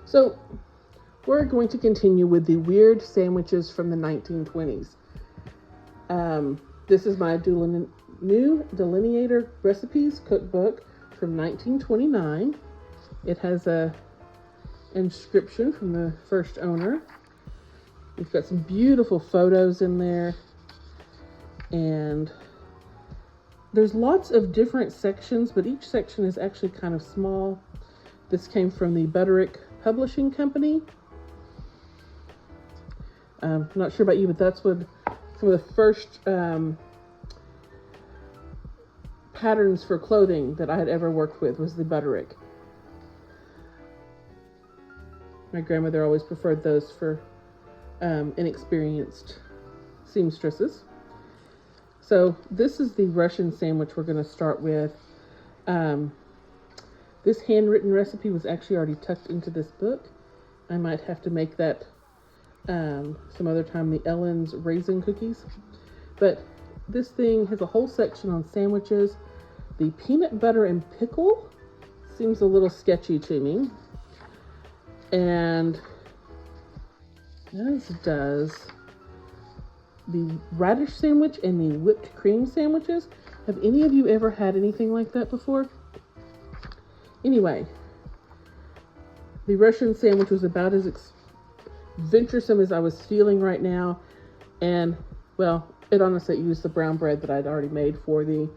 So we're going to continue with the weird sandwiches from the 1920s. This is my new Delineator Recipes Cook Book from 1929. It has a inscription from the first owner. We've got some beautiful photos in there, and there's lots of different sections, but each section is actually kind of small. This came from the Butterick Publishing Company. I'm not sure about you, but that's what some of the first patterns for clothing that I had ever worked with was the Butterick. My grandmother always preferred those for inexperienced seamstresses. So this is the Russian sandwich we're going to start with. This handwritten recipe was actually already tucked into this book. I might have to make that some other time, the Ellen's raisin cookies. But this thing has a whole section on sandwiches. The peanut butter and pickle seems a little sketchy to me. And as does the radish sandwich and the whipped cream sandwiches. Have any of you ever had anything like that before? Anyway, the Russian sandwich was about as venturesome as I was feeling right now. And, well, it honestly used the brown bread that I'd already made for the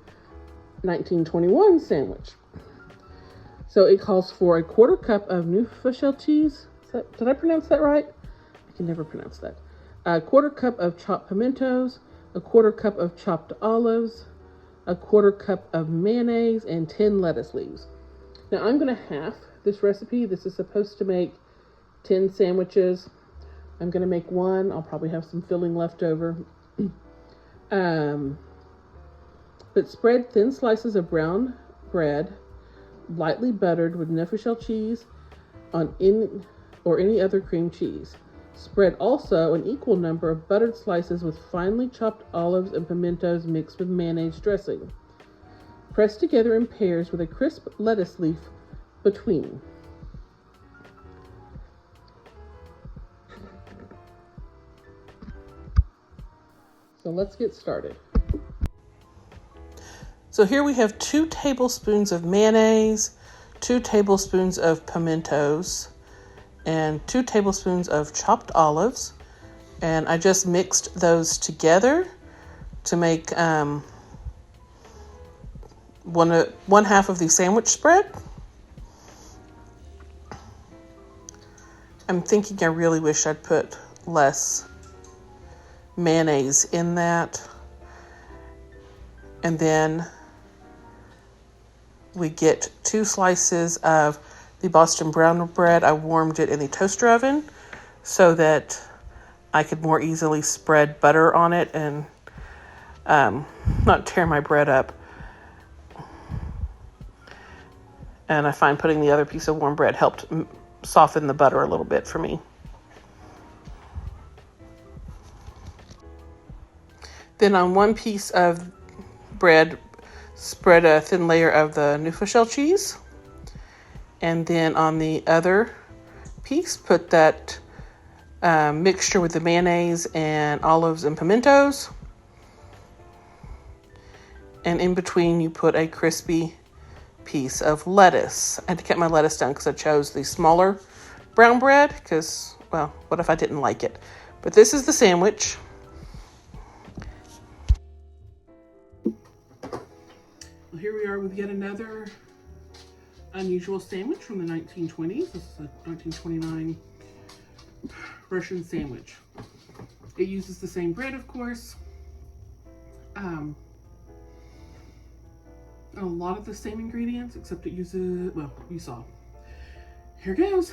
1921 sandwich. So it calls for a 1/4 cup of Neufchâtel cheese. Did I pronounce that right? I can never pronounce that. A 1/4 cup of chopped pimentos, a 1/4 cup of chopped olives, a 1/4 cup of mayonnaise, and 10 lettuce leaves. Now I'm going to half this recipe. This is supposed to make 10 sandwiches. I'm going to make one. I'll probably have some filling left over. But spread thin slices of brown bread, lightly buttered with Neufchâtel cheese on any other cream cheese. Spread also an equal number of buttered slices with finely chopped olives and pimentos mixed with mayonnaise dressing. Press together in pairs with a crisp lettuce leaf between. So let's get started. So here we have 2 tablespoons of mayonnaise, 2 tablespoons of pimentos, and 2 tablespoons of chopped olives. And I just mixed those together to make one half of the sandwich spread. I'm thinking I really wish I'd put less mayonnaise in that. And then we get 2 slices of the Boston brown bread. I warmed it in the toaster oven so that I could more easily spread butter on it and not tear my bread up. And I find putting the other piece of warm bread helped soften the butter a little bit for me. Then on one piece of bread, spread a thin layer of the Neufchâtel cheese. And then on the other piece, put that mixture with the mayonnaise and olives and pimentos. And in between, you put a crispy piece of lettuce. I had to cut my lettuce down because I chose the smaller brown bread because, well, what if I didn't like it? But this is the sandwich. Well, here we are with yet another unusual sandwich from the 1920s. This is a 1929 Russian sandwich. It uses the same bread, of course. A lot of the same ingredients, except it uses, well, you saw. Here goes.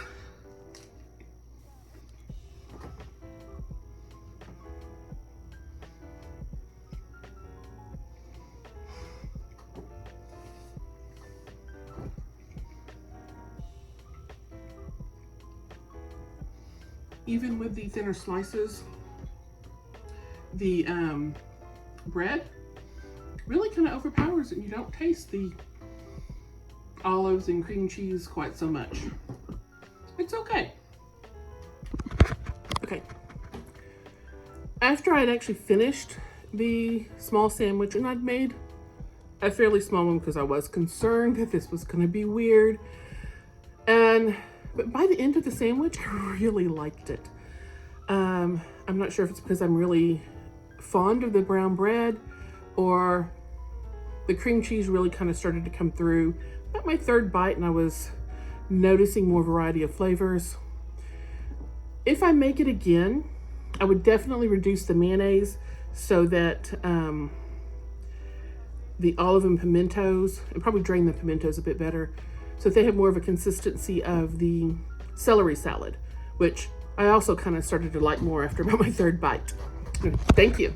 Even with the thinner slices, the bread really kind of overpowers it, and you don't taste the olives and cream cheese quite so much. It's okay. Okay. After I'd actually finished the small sandwich, and I'd made a fairly small one because I was concerned that this was going to be weird. But by the end of the sandwich, I really liked it. I'm not sure if it's because I'm really fond of the brown bread or the cream cheese really kind of started to come through. About my third bite, and I was noticing more variety of flavors. If I make it again, I would definitely reduce the mayonnaise so that the olive and pimentos, and probably drain the pimentos a bit better, so that they have more of a consistency of the celery salad, which I also kind of started to like more after about my third bite. Thank you.